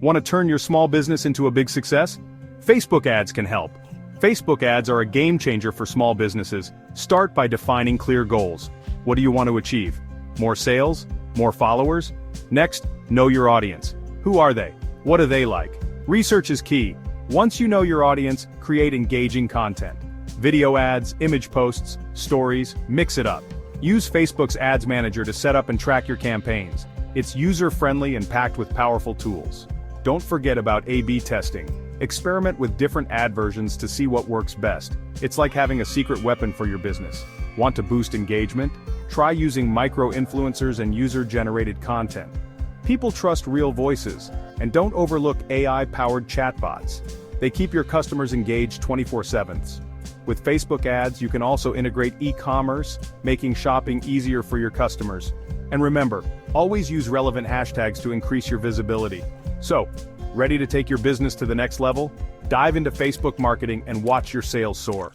Want to turn your small business into a big success? Facebook ads can help. Facebook ads are a game changer for small businesses. Start by defining clear goals. What do you want to achieve? More sales? More followers? Next, know your audience. Who are they? What do they like? Research is key. Once you know your audience, create engaging content. Video ads, image posts, stories, mix it up. Use Facebook's Ads Manager to set up and track your campaigns. It's user-friendly and packed with powerful tools. Don't forget about A/B testing. Experiment with different ad versions to see what works best. It's like having a secret weapon for your business. Want to boost engagement? Try using micro-influencers and user-generated content. People trust real voices, and don't overlook AI-powered chatbots. They keep your customers engaged 24/7. With Facebook ads, you can also integrate e-commerce, making shopping easier for your customers. And remember, always use relevant hashtags to increase your visibility. So, ready to take your business to the next level? Dive into Facebook marketing and watch your sales soar.